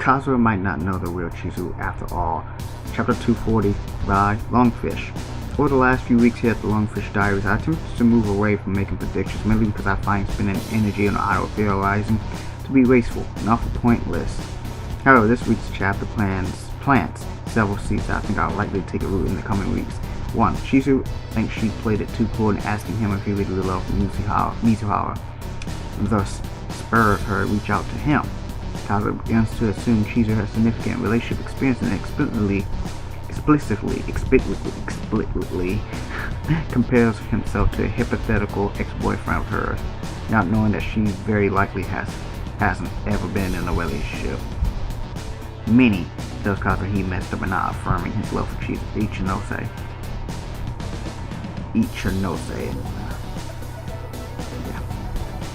Kazuya might not know the real Chizuru after all. Chapter 240 by Lungfish. Over the last few weeks here at the Lungfish Diaries, I attempted to move away from making predictions, mainly because I find spending energy on auto-theorizing to be wasteful and often pointless. However, this week's chapter plants several seeds that I think are likely to take a root in the coming weeks. 1. Chizuru thinks she played it too cool in asking him if he really loved Mizuhara, and thus spurred her to reach out to him. Kazuya begins to assume Chizuru has significant relationship experience and explicitly compares himself to a hypothetical ex-boyfriend of hers, not knowing that she very likely hasn't ever been in a relationship. Meaning, tells Kazuya he messed up and not affirming his love for Ichinose.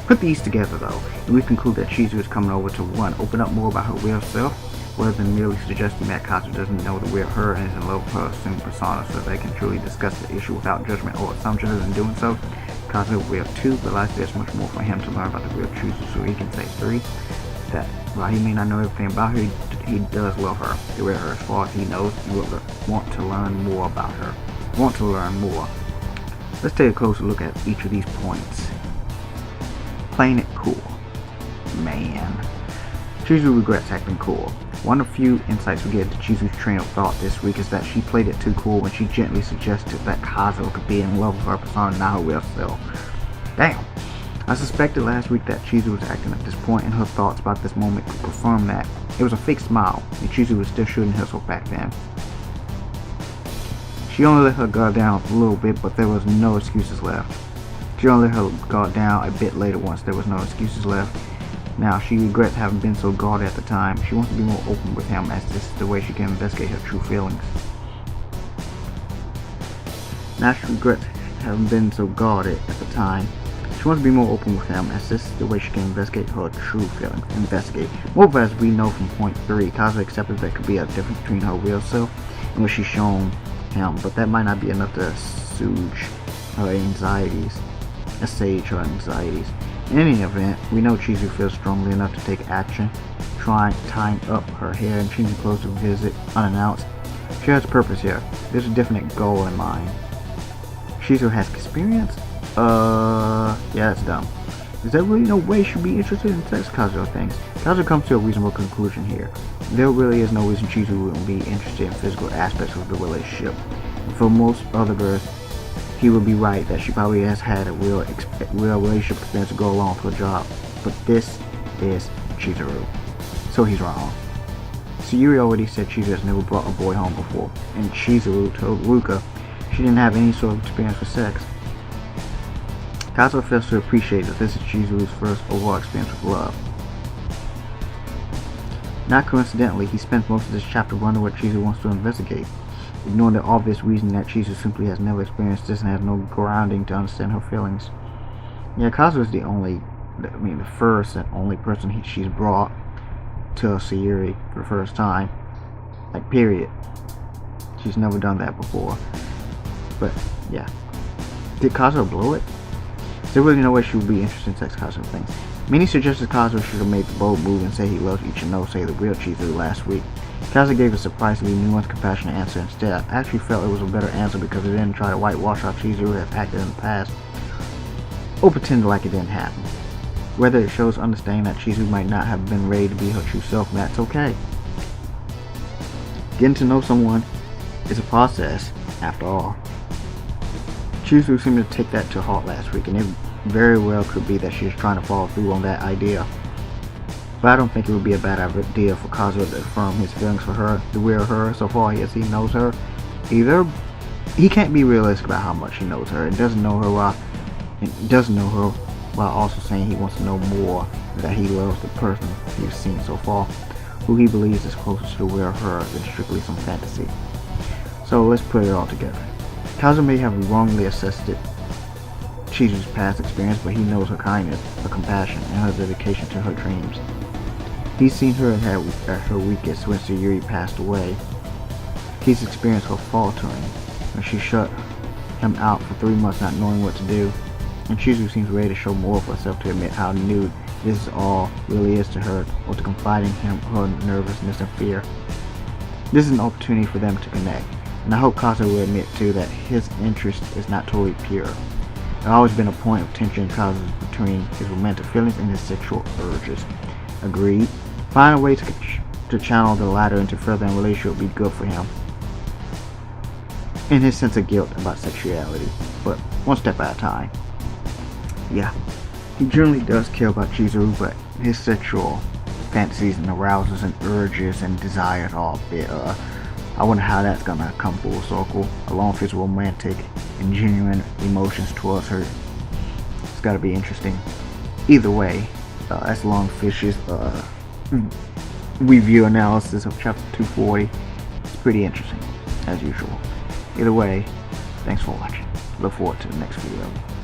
Put these together though, and we conclude that Chizuru is coming over to 1. Open up more about her real self, rather than merely suggesting that Kazuya doesn't know the real her and is in love with her assumed persona, so they can truly discuss the issue without judgment or assumptions, and in doing so, Kazuya will 2 realize there's much more for him to learn about the real Chizuru, so he can say 3. That while he may not know everything about her, he does love her, the real her, as far as he knows, and will want to learn more about her. Let's take a closer look at each of these points. Playing it cool. Man. Chizuru regrets acting cool. One of the few insights we get into Chizuru's train of thought this week is that she played it too cool when she gently suggested that Kazuya could be in love with her persona, not her real self. Damn. I suspected last week that Chizuru was acting at this point, and her thoughts about this moment could confirm that. It was a fake smile, and Chizuru was still shooting herself back then. She only let her guard down a little bit, but there was no excuses left. She only let her guard down a bit later once there was no excuses left. Now, she regrets having been so guarded at the time. She wants to be more open with him, as this is the way she can investigate her true feelings. Now she regrets having been so guarded at the time. She wants to be more open with him, as this is the way she can investigate her true feelings. Moreover, as we know from point 3, Kazuya accepted there could be a difference between her real self and what she's shown him, but that might not be enough to assuage her anxieties. In any event, we know Chizuru feels strongly enough to take action, tying up her hair and changing clothes to visit unannounced. She has purpose here. There's a definite goal in mind. Chizuru has experience? Yeah, that's dumb. Is there really no way she'd be interested in sex? Kazuya thinks. Kazuya comes to a reasonable conclusion here. There really is no reason Chizuru wouldn't be interested in physical aspects of the relationship. And for most other girls, he would be right that she probably has had a real relationship experience to go along with her job. But this is Chizuru. So he's wrong. Sayuri already said Chizuru has never brought a boy home before, and Chizuru told Ruka she didn't have any sort of experience with sex. Kazuya fails to appreciate that this is Chizuru's first overall experience with love. Not coincidentally, he spends most of this chapter wondering what Chizuru wants to investigate, ignoring the obvious reason that Chizuru simply has never experienced this and has no grounding to understand her feelings. Yeah, Kazuya is the first and only person she's brought to Sayuri for the first time. Like, period. She's never done that before. But, yeah. Did Kazuya blow it? Is there really no way she would be interested in sex, Kazuya thinks. Many suggested Kazuya should have made the bold move and say he loves Ichinose, the real Chizuru, last week. Kazuya gave a surprisingly nuanced, compassionate answer instead. I actually felt it was a better answer because it didn't try to whitewash how Chizuru has acted in the past, or pretend like it didn't happen. Whether it shows understanding that Chizuru might not have been ready to be her true self, that's okay. Getting to know someone is a process, after all. Chizuru seemed to take that to heart last week, and it very well could be that she is trying to follow through on that idea. But I don't think it would be a bad idea for Kazuya to affirm his feelings for her, the real her, so far as he knows her. Either he can't be realistic about how much he knows her, and doesn't know her while also saying he wants to know more, that he loves the person he's seen so far, who he believes is closer to the real her than strictly some fantasy. So let's put it all together. Kazuya may have wrongly assessed Chizuru's past experience, but he knows her kindness, her compassion, and her dedication to her dreams. He's seen her at her weakest when Sayuri passed away. He's experienced her faltering when she shut him out for 3 months not knowing what to do, and Chizuru seems ready to show more of herself to admit how nude this is all really is to her, or to confide in him her nervousness and fear. This is an opportunity for them to connect, and I hope Kazuya will admit too that his interest is not totally pure. There's always been a point of tension in Kazuya between his romantic feelings and his sexual urges. Agreed. Find a way to channel the latter into furthering relationship would be good for him and his sense of guilt about sexuality, but one step at a time. Yeah, he generally does care about Chizuru, but his sexual fantasies and arousals and urges and desires are a bit, I wonder how that's gonna come full circle, along with his romantic and genuine emotions towards her. It's gotta be interesting. Either way, that's Lungfish's review analysis of chapter 240. It's pretty interesting, as usual. Either way, thanks for watching. Look forward to the next video.